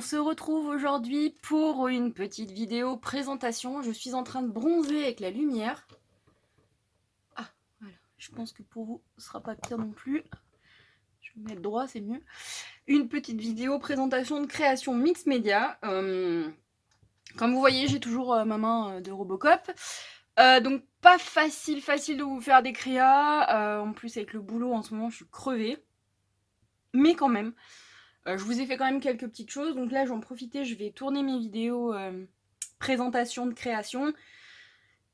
se retrouve aujourd'hui pour une petite vidéo présentation. Je suis en train de bronzer avec la lumière. Ah, voilà. Je pense que pour vous, ce sera pas pire non plus. Je vais me mettre droit, c'est mieux. Une petite vidéo présentation de création mix média. Comme vous voyez, j'ai toujours ma main de Robocop. Donc pas facile de vous faire des créas. En plus, avec le boulot en ce moment, je suis crevée. Mais quand même. Je vous ai fait quand même quelques petites choses. Donc là, j'en profite, je vais tourner mes vidéos présentation de création.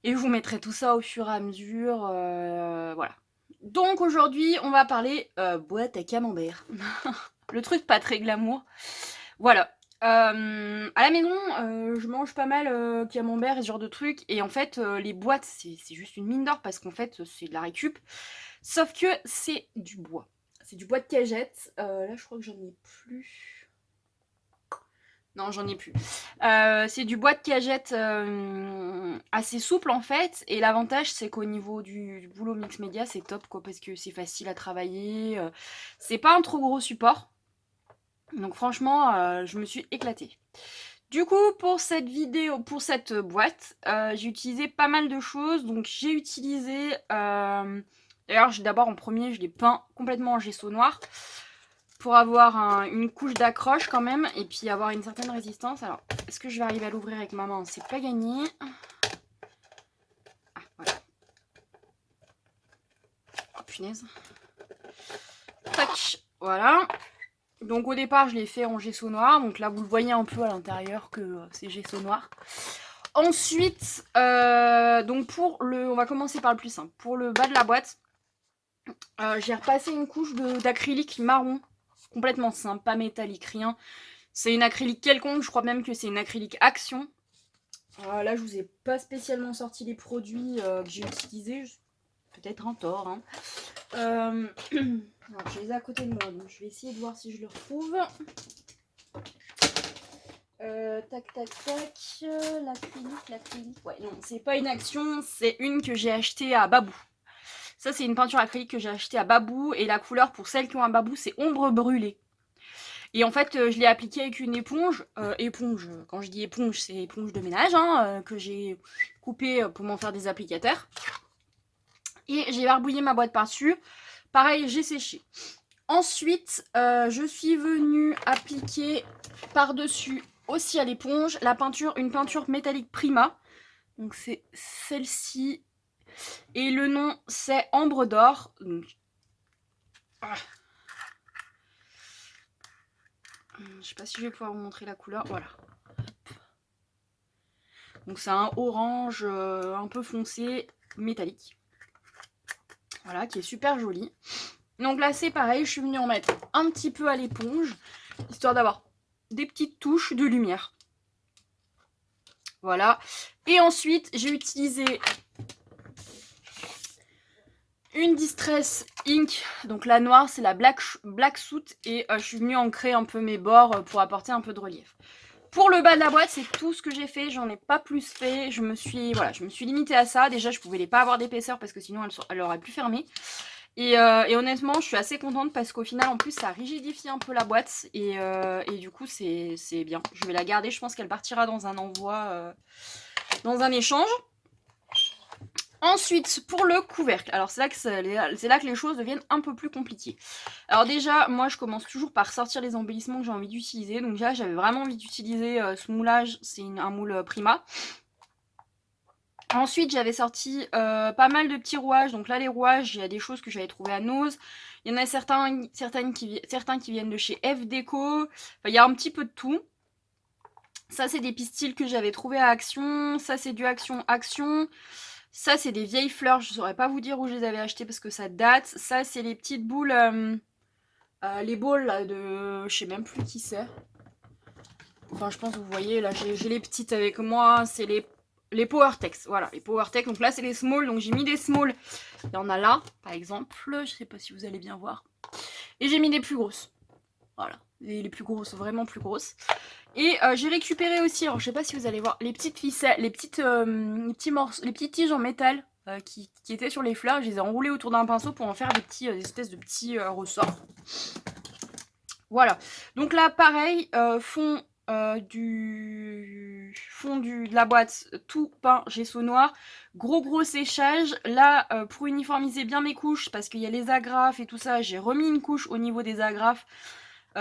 Et je vous mettrai tout ça au fur et à mesure. Voilà. Donc aujourd'hui, on va parler boîte à camembert. Le truc pas très glamour. Voilà. À la maison, je mange pas mal camembert et ce genre de trucs. Et en fait, les boîtes, c'est juste une mine d'or parce qu'en fait, c'est de la récup. Sauf que c'est du bois. C'est du bois de cagette. Là, je crois que j'en ai plus. Non, j'en ai plus. C'est du bois de cagette assez souple en fait. Et l'avantage, c'est qu'au niveau du boulot mix média, c'est top quoi, parce que c'est facile à travailler. C'est pas un trop gros support. Donc franchement, je me suis éclatée. Du coup, pour cette vidéo, pour cette boîte, j'ai utilisé pas mal de choses. Donc j'ai utilisé... D'ailleurs, d'abord en premier, je l'ai peint complètement en gesso noir pour avoir une couche d'accroche quand même et puis avoir une certaine résistance. Alors, est-ce que je vais arriver à l'ouvrir avec ma main? C'est pas gagné. Ah, voilà. Oh, punaise. Tac, voilà. Donc au départ, je l'ai fait en gesso noir. Donc là, vous le voyez un peu à l'intérieur que c'est gesso noir. Ensuite, donc on va commencer par le plus simple. Pour le bas de la boîte, j'ai repassé une couche d'acrylique marron. Complètement simple, pas métallique, rien. C'est une acrylique quelconque, je crois même que c'est une acrylique Action. Là, je vous ai pas spécialement sorti les produits que j'ai utilisés. Peut-être un tort. Hein. Alors, je les ai à côté de moi, donc je vais essayer de voir si je le retrouve. Tac. L'acrylique. Ouais, non, c'est pas une Action, c'est une que j'ai achetée à Babou. Ça, c'est une peinture acrylique que j'ai achetée à Babou. Et la couleur, pour celles qui ont un Babou, c'est ombre brûlée. Et en fait, je l'ai appliqué avec une éponge. Quand je dis éponge, c'est éponge de ménage, hein, que j'ai coupée pour m'en faire des applicateurs. Et j'ai barbouillé ma boîte par-dessus. Pareil, j'ai séché. Ensuite, je suis venue appliquer par-dessus, aussi à l'éponge, une peinture métallique Prima. Donc c'est celle-ci. Et le nom, c'est Ambre d'Or. Donc... Je sais pas si je vais pouvoir vous montrer la couleur. Voilà. Donc c'est un orange un peu foncé, métallique. Voilà, qui est super joli. Donc là c'est pareil, je suis venue en mettre un petit peu à l'éponge, histoire d'avoir des petites touches de lumière. Voilà. Et ensuite j'ai utilisé une Distress Ink. Donc la noire c'est la Black Soot. Et je suis venue ancrer un peu mes bords pour apporter un peu de relief. Pour le bas de la boîte, c'est tout ce que j'ai fait. J'en ai pas plus fait. Je me suis limitée à ça. Déjà, je pouvais pas avoir d'épaisseur parce que sinon, elle aurait pu fermer. Et honnêtement, je suis assez contente parce qu'au final, en plus, ça rigidifie un peu la boîte. Et du coup, c'est bien. Je vais la garder. Je pense qu'elle partira dans un envoi, dans un échange. Ensuite, pour le couvercle, alors c'est là que les choses deviennent un peu plus compliquées. Alors déjà, moi je commence toujours par sortir les embellissements que j'ai envie d'utiliser. Donc là, j'avais vraiment envie d'utiliser ce moulage, c'est un moule Prima. Ensuite, j'avais sorti pas mal de petits rouages. Donc là, les rouages, il y a des choses que j'avais trouvées à Nose. Il y en a certains qui viennent de chez F Déco. Enfin, il y a un petit peu de tout. Ça, c'est des pistils que j'avais trouvés à Action. Ça, c'est du Action. Ça, c'est des vieilles fleurs. Je saurais pas vous dire où je les avais achetées parce que ça date. Ça, c'est les petites boules. Les boules là, de... Je sais même plus qui c'est. Enfin, je pense que vous voyez, là, j'ai les petites avec moi. C'est les Powertex. Voilà, les Powertex. Donc là, c'est les small. Donc j'ai mis des small. Il y en a là, par exemple. Je sais pas si vous allez bien voir. Et j'ai mis des plus grosses. Voilà, les plus grosses, vraiment plus grosses. Et j'ai récupéré aussi, alors je sais pas si vous allez voir, les petites ficelles, les petites tiges en métal qui étaient sur les fleurs. Je les ai enroulées autour d'un pinceau pour en faire des espèces de petits ressorts. Voilà. Donc là, pareil, fond du fond de la boîte, tout peint gesso noir. Gros séchage. Là, pour uniformiser bien mes couches, parce qu'il y a les agrafes et tout ça, j'ai remis une couche au niveau des agrafes,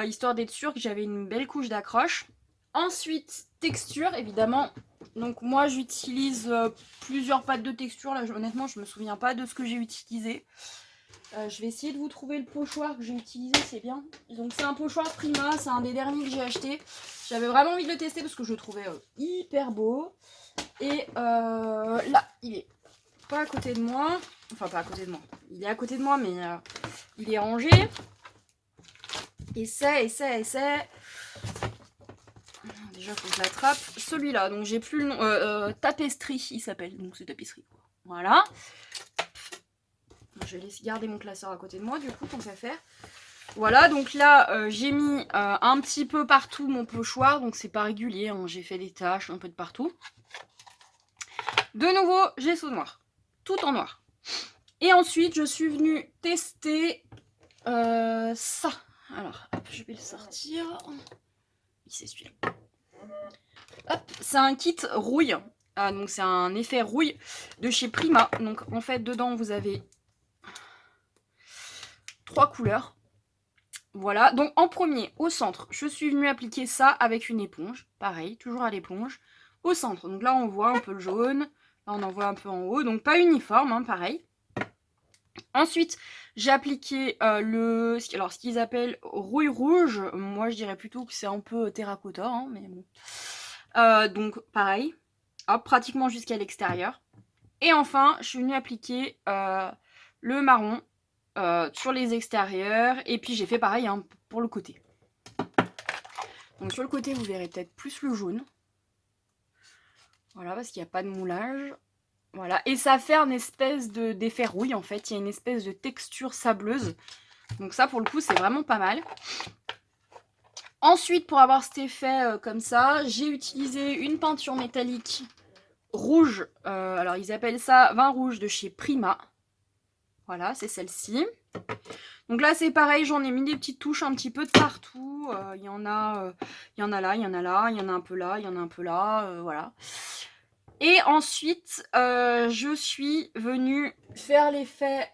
histoire d'être sûre que j'avais une belle couche d'accroche. Ensuite, texture, évidemment. Donc moi, j'utilise plusieurs pâtes de texture. Là, honnêtement, je me souviens pas de ce que j'ai utilisé. Je vais essayer de vous trouver le pochoir que j'ai utilisé, c'est bien. Donc c'est un pochoir Prima, c'est un des derniers que j'ai acheté. J'avais vraiment envie de le tester parce que je le trouvais hyper beau. Et là, il est pas à côté de moi. Enfin, pas à côté de moi. Il est à côté de moi, mais il est rangé. Et c'est... Déjà, faut que je l'attrape. Celui-là, donc j'ai plus le nom. Tapisserie, il s'appelle. Donc c'est tapisserie. Voilà. Je vais garder mon classeur à côté de moi, du coup, tant qu'à faire. Voilà, donc là, j'ai mis un petit peu partout mon pochoir, donc c'est pas régulier, hein, j'ai fait des taches un peu de partout. De nouveau, gesso noir, tout en noir. Et ensuite, je suis venue tester ça. Alors, hop, je vais le sortir. Oui, c'est celui-là. Hop, c'est un kit rouille. Donc c'est un effet rouille de chez Prima. Donc en fait, dedans, vous avez 3 couleurs. Voilà, donc en premier, au centre, je suis venue appliquer ça avec une éponge. Pareil, toujours à l'éponge. Au centre, donc là on voit un peu le jaune. Là on en voit un peu en haut, donc pas uniforme, hein, pareil. Ensuite, j'ai appliqué ce qu'ils appellent rouille rouge. Moi je dirais plutôt que c'est un peu terracotta, hein, mais bon. Donc pareil, hop, pratiquement jusqu'à l'extérieur. Et enfin, je suis venue appliquer le marron sur les extérieurs. Et puis j'ai fait pareil hein, pour le côté. Donc sur le côté, vous verrez peut-être plus le jaune. Voilà, parce qu'il n'y a pas de moulage. Voilà, et ça fait une espèce d'effet rouille en fait. Il y a une espèce de texture sableuse. Donc ça, pour le coup, c'est vraiment pas mal. Ensuite, pour avoir cet effet comme ça, j'ai utilisé une peinture métallique rouge. Alors, ils appellent ça vin rouge de chez Prima. Voilà, c'est celle-ci. Donc là, c'est pareil, j'en ai mis des petites touches un petit peu de partout. Il y en a là, il y en a là, il y en a un peu là, il y en a un peu là, voilà. Et ensuite, je suis venue faire l'effet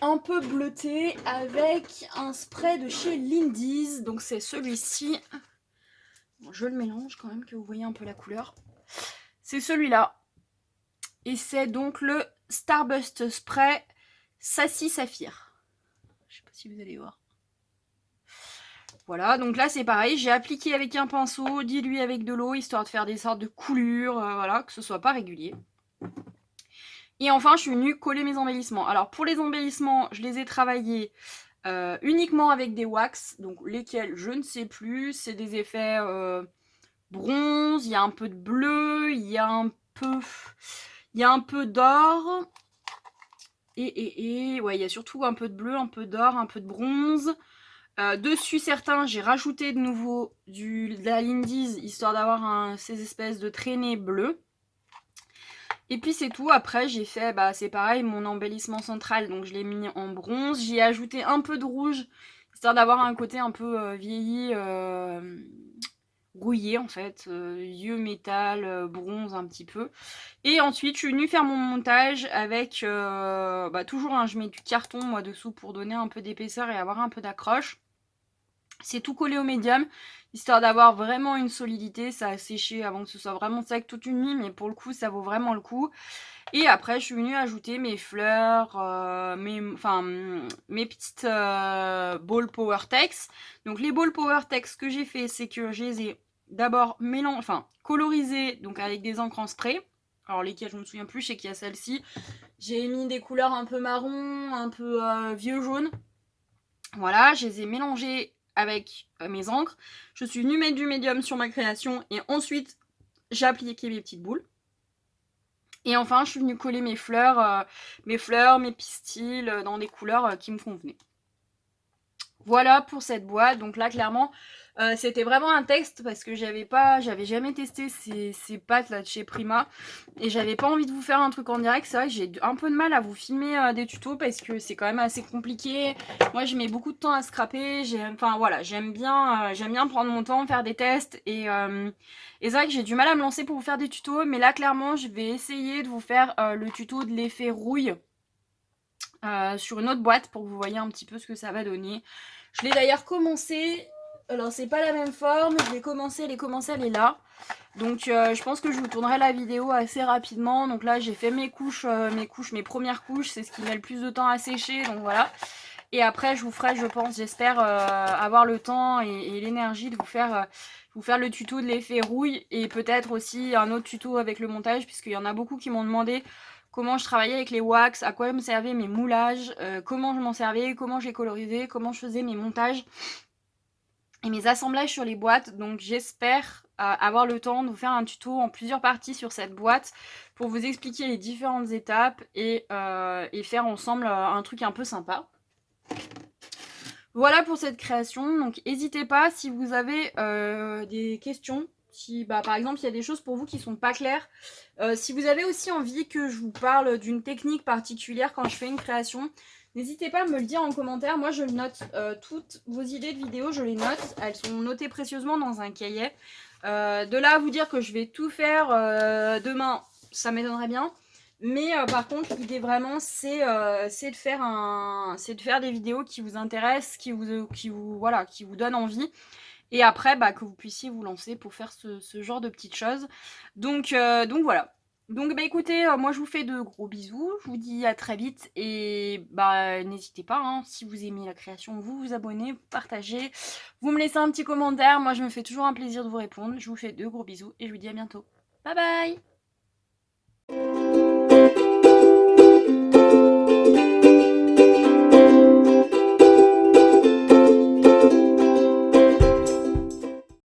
un peu bleuté avec un spray de chez Lindy's. Donc c'est celui-ci. Bon, je le mélange quand même, que vous voyez un peu la couleur. C'est celui-là. Et c'est donc le Starburst Spray Sassy Saphir. Je sais pas si vous allez voir. Voilà, donc là c'est pareil, j'ai appliqué avec un pinceau, dilué avec de l'eau, histoire de faire des sortes de coulures, voilà, que ce soit pas régulier. Et enfin, je suis venue coller mes embellissements. Alors pour les embellissements, je les ai travaillés uniquement avec des wax, donc lesquels je ne sais plus. C'est des effets bronze, il y a un peu de bleu, il y a un peu d'or. Et ouais, il y a surtout un peu de bleu, un peu d'or, un peu de bronze. Dessus certains, j'ai rajouté de nouveau de la Lindy's, histoire d'avoir ces espèces de traînées bleues. Et puis c'est tout. Après j'ai fait, c'est pareil, mon embellissement central, donc je l'ai mis en bronze. J'y ai ajouté un peu de rouge, histoire d'avoir un côté un peu vieilli, rouillé en fait, vieux métal, bronze un petit peu. Et ensuite je suis venue faire mon montage avec, toujours je mets du carton moi dessous pour donner un peu d'épaisseur et avoir un peu d'accroche. C'est tout collé au médium, histoire d'avoir vraiment une solidité. Ça a séché avant que ce soit vraiment sec toute une nuit, mais pour le coup, ça vaut vraiment le coup. Et après, je suis venue ajouter mes fleurs, mes petites balls Powertex. Donc les balls Powertex, ce que j'ai fait, c'est que je les ai d'abord colorisées donc avec des encres en spray. Alors lesquelles je me souviens plus, je sais qu'il y a celle-ci. J'ai mis des couleurs un peu marron, un peu vieux jaune. Voilà, je les ai mélangées avec mes encres. Je suis venue mettre du médium sur ma création et ensuite j'ai appliqué mes petites boules. Et enfin, je suis venue coller mes fleurs, mes pistils dans des couleurs qui me convenaient. Voilà pour cette boîte. Donc là, clairement, c'était vraiment un test parce que j'avais jamais testé ces pâtes là de chez Prima et j'avais pas envie de vous faire un truc en direct. C'est vrai que j'ai un peu de mal à vous filmer des tutos parce que c'est quand même assez compliqué. Moi, je mets beaucoup de temps à scraper. Enfin voilà, j'aime bien prendre mon temps, faire des tests et c'est vrai que j'ai du mal à me lancer pour vous faire des tutos. Mais là, clairement, je vais essayer de vous faire le tuto de l'effet rouille. Sur une autre boîte pour que vous voyez un petit peu ce que ça va donner. Je l'ai d'ailleurs commencé, alors c'est pas la même forme, je l'ai commencé, elle est là. Donc je pense que je vous tournerai la vidéo assez rapidement. Donc là j'ai fait mes premières couches, c'est ce qui met le plus de temps à sécher, donc voilà. Et après je vous ferai, je pense, j'espère avoir le temps et l'énergie de vous faire le tuto de l'effet rouille et peut-être aussi un autre tuto avec le montage, puisqu'il y en a beaucoup qui m'ont demandé comment je travaillais avec les wax, à quoi me servaient mes moulages, comment je m'en servais, comment j'ai colorisé, comment je faisais mes montages et mes assemblages sur les boîtes. Donc j'espère avoir le temps de vous faire un tuto en plusieurs parties sur cette boîte pour vous expliquer les différentes étapes et faire ensemble un truc un peu sympa. Voilà pour cette création. Donc n'hésitez pas si vous avez des questions. Si par exemple il y a des choses pour vous qui sont pas claires, si vous avez aussi envie que je vous parle d'une technique particulière quand je fais une création, n'hésitez pas à me le dire en commentaire. Moi je note toutes vos idées de vidéos, je les note, elles sont notées précieusement dans un cahier. De là à vous dire que je vais tout faire demain, ça m'étonnerait bien. Mais par contre, l'idée vraiment, c'est de faire des vidéos qui vous intéressent, qui vous donnent envie. Et après, que vous puissiez vous lancer pour faire ce genre de petites choses. Donc voilà. Donc écoutez, moi je vous fais de gros bisous. Je vous dis à très vite. Et n'hésitez pas, hein, si vous aimez la création, vous abonnez, vous partagez. Vous me laissez un petit commentaire. Moi je me fais toujours un plaisir de vous répondre. Je vous fais de gros bisous et je vous dis à bientôt. Bye bye.